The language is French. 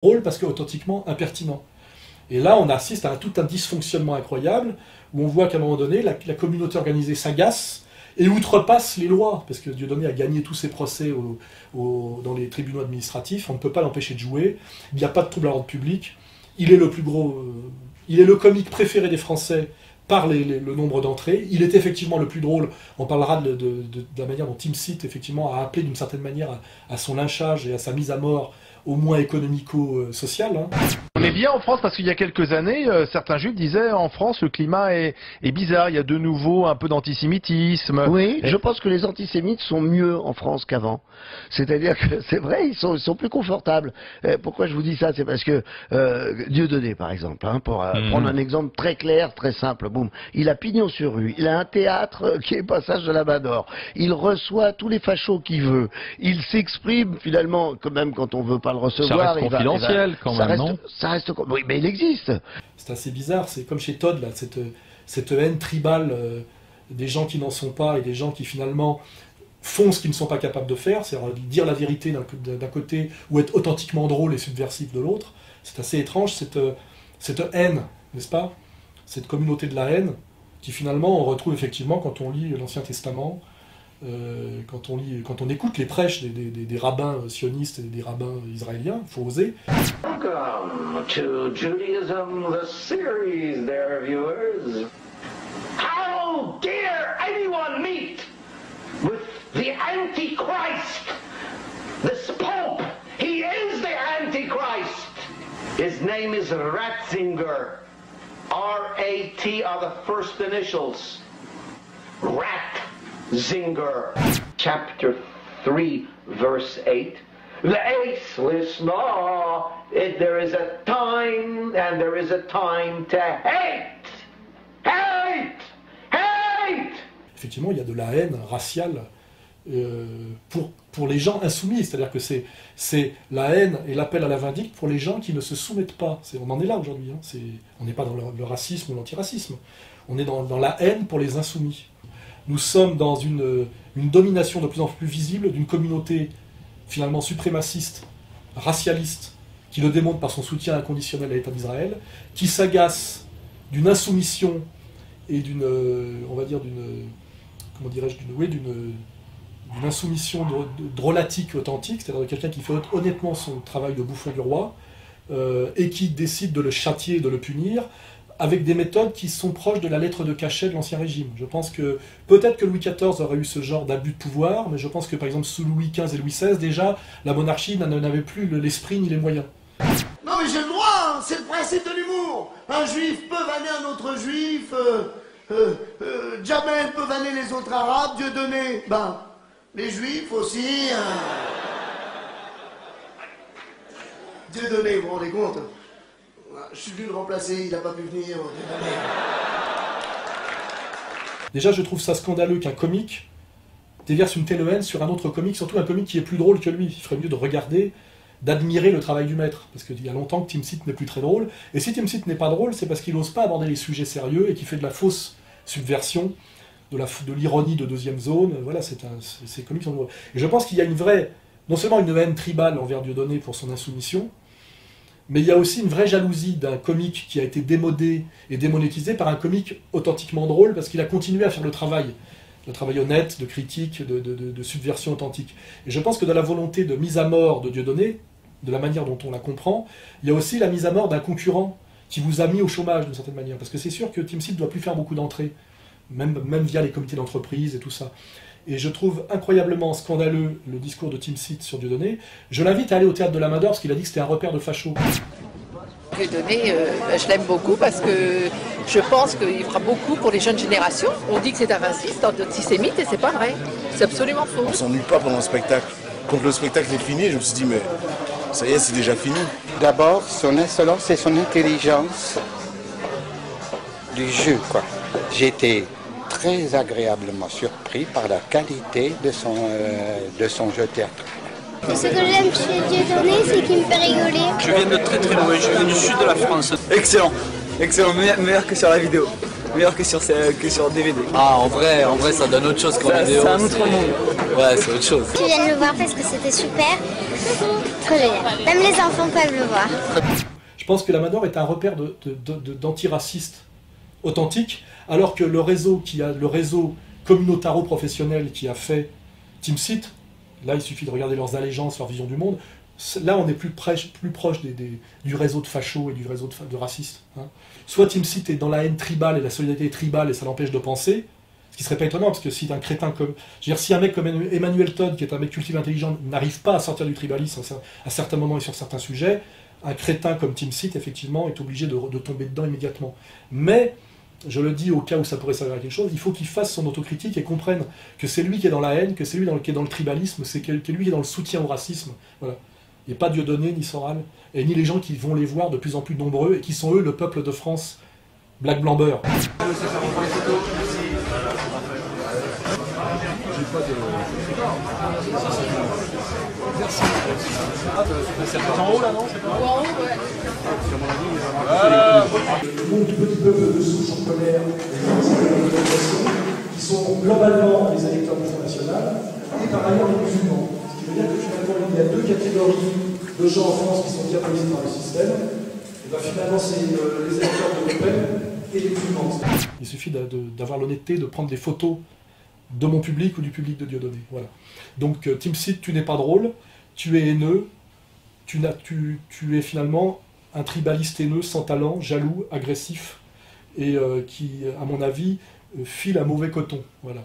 drôle parce qu'authentiquement impertinent. Et là, on assiste à tout un dysfonctionnement incroyable, où on voit qu'à un moment donné, la communauté organisée s'agace et outrepasse les lois, parce que Dieudonné a gagné tous ses procès dans les tribunaux administratifs, on ne peut pas l'empêcher de jouer, il n'y a pas de trouble à l'ordre public, il est le plus gros, il est le comique préféré des Français par le nombre d'entrées, il est effectivement le plus drôle, on parlera de la manière dont TeamSeat effectivement a appelé d'une certaine manière à son lynchage et à sa mise à mort, au moins économico-social. Hein. On est bien en France parce qu'il y a quelques années, certains juifs disaient en France le climat est bizarre, il y a de nouveau un peu d'antisémitisme. Oui, je pense que les antisémites sont mieux en France qu'avant. C'est-à-dire que c'est vrai, ils sont plus confortables. Pourquoi je vous dis ça? C'est parce que Dieudonné, par exemple, hein, pour prendre un exemple très clair, très simple, boum, il a pignon sur rue, il a un théâtre qui est Passage de la Main d'Or, il reçoit tous les fachos qu'il veut, il s'exprime finalement, quand même quand on veut pas le recevoir. Ça reste confidentiel quand même, non? Oui, mais il existe. C'est assez bizarre, c'est comme chez Todd, là, cette haine tribale des gens qui n'en sont pas et des gens qui finalement font ce qu'ils ne sont pas capables de faire, c'est-à-dire dire la vérité d'un côté ou être authentiquement drôle et subversif de l'autre. C'est assez étrange, cette haine, n'est-ce pas? Cette communauté de la haine qui finalement on retrouve effectivement quand on lit l'Ancien Testament, quand on écoute les prêches des rabbins sionistes et des rabbins israéliens, il faut oser. Welcome to Judaism, the series, there, viewers. How dare anyone meet with the Antichrist, this Pope? He is the Antichrist. His name is Ratzinger. R-A-T are the first initials. Ratzinger. Chapter 3, verse 8. The aceless law, there is a time, and there is a time to hate. Hate! Hate! Effectivement, il y a de la haine raciale pour les gens insoumis, c'est-à-dire que c'est la haine et l'appel à la vindicte pour les gens qui ne se soumettent pas. On en est là aujourd'hui, hein. On n'est pas dans le racisme ou l'antiracisme, on est dans la haine pour les insoumis. Nous sommes dans une domination de plus en plus visible d'une communauté finalement suprémaciste, racialiste, qui le démontre par son soutien inconditionnel à l'État d'Israël, qui s'agace d'une insoumission et d'une insoumission drôlatique authentique, c'est-à-dire de quelqu'un qui fait honnêtement son travail de bouffon du roi, et qui décide de le châtier, de le punir, avec des méthodes qui sont proches de la lettre de cachet de l'Ancien Régime. Je pense que, peut-être que Louis XIV aurait eu ce genre d'abus de pouvoir, mais je pense que par exemple sous Louis XV et Louis XVI, déjà, la monarchie n'avait plus l'esprit ni les moyens. Non mais j'ai le droit, hein, c'est le principe de l'humour. Un juif peut vanner un autre juif, Jamel peut vanner les autres arabes, Dieudonné, ben, les juifs aussi. Dieudonné, vous vous rendez compte? Je suis venu le remplacer, il n'a pas pu venir. Déjà, je trouve ça scandaleux qu'un comique déverse une telle haine sur un autre comique, surtout un comique qui est plus drôle que lui. Il ferait mieux de regarder, d'admirer le travail du maître, parce qu'il y a longtemps que TeamSeat n'est plus très drôle. Et si TeamSeat n'est pas drôle, c'est parce qu'il n'ose pas aborder les sujets sérieux et qu'il fait de la fausse subversion, de l'ironie de deuxième zone. Voilà, ces comiques sont drôles. Et je pense qu'il y a non seulement une haine tribale envers Dieudonné pour son insoumission, mais il y a aussi une vraie jalousie d'un comique qui a été démodé et démonétisé par un comique authentiquement drôle, parce qu'il a continué à faire le travail honnête, de critique, de subversion authentique. Et je pense que dans la volonté de mise à mort de Dieudonné, de la manière dont on la comprend, il y a aussi la mise à mort d'un concurrent qui vous a mis au chômage d'une certaine manière, parce que c'est sûr que TeamSeat ne doit plus faire beaucoup d'entrées, même via les comités d'entreprise et tout ça. Et je trouve incroyablement scandaleux le discours de TeamSeat sur Dieudonné. Je l'invite à aller au théâtre de la Main d'Or parce qu'il a dit que c'était un repère de fachos. Dieudonné, je l'aime beaucoup parce que je pense qu'il fera beaucoup pour les jeunes générations. On dit que c'est un raciste, antisémite, et c'est pas vrai. C'est absolument faux. On s'ennuie pas pendant le spectacle. Quand le spectacle est fini, je me suis dit, mais ça y est, c'est déjà fini. D'abord, son insolence et son intelligence du jeu, quoi. J'ai été très agréablement surpris par la qualité de son jeu théâtral. Ce que j'aime chez Dieudonné, c'est qu'il me fait rigoler. Je viens de très très loin, je viens du sud de la France. Excellent, excellent, meilleur que sur la vidéo. meilleur que sur DVD. Ah, en vrai, ça donne autre chose qu'en vidéo. C'est un autre monde. Ouais, c'est autre chose. Tu viens de le voir parce que c'était super. Trop génial. Même les enfants peuvent le voir. Je pense que l'Amador est un repère d'antiracistes authentiques, alors que le réseau communautaro-professionnel qui a fait TeamSeat, là il suffit de regarder leurs allégeances, leur vision du monde, là on est plus proche du réseau de fachos et du réseau de racistes. Hein. Soit TeamSeat est dans la haine tribale et la solidarité tribale et ça l'empêche de penser, ce qui serait pas étonnant, parce que si un crétin comme... Je veux dire, si un mec comme Emmanuel Todd, qui est un mec cultivé intelligent, n'arrive pas à sortir du tribalisme à certains moments et sur certains sujets, un crétin comme TeamSeat, effectivement, est obligé de tomber dedans immédiatement. Mais, je le dis au cas où ça pourrait servir à quelque chose, il faut qu'il fasse son autocritique et comprenne que c'est lui qui est dans la haine, que c'est lui qui est dans le tribalisme, c'est lui qui est dans le soutien au racisme. Voilà. Et pas Dieudonné, ni Soral, et ni les gens qui vont les voir de plus en plus nombreux, et qui sont eux le peuple de France, Black Blamber. Merci. C'est en haut là, non? En haut, ouais. Le monde du petit peuple de souche en colère, qui sont globalement les électeurs du Front National, et par ailleurs les musulmans. Ce qui veut dire que finalement il y a deux catégories de gens en France qui sont diabolisés par le système. Et bien finalement c'est les électeurs de Le Pen et les musulmans. Il suffit d'avoir l'honnêteté de prendre des photos de mon public ou du public de Dieudonné. Voilà. Donc TeamSeat, tu n'es pas drôle, tu es haineux, tu es finalement un tribaliste haineux, sans talent, jaloux, agressif, et qui, à mon avis, file un mauvais coton. Voilà.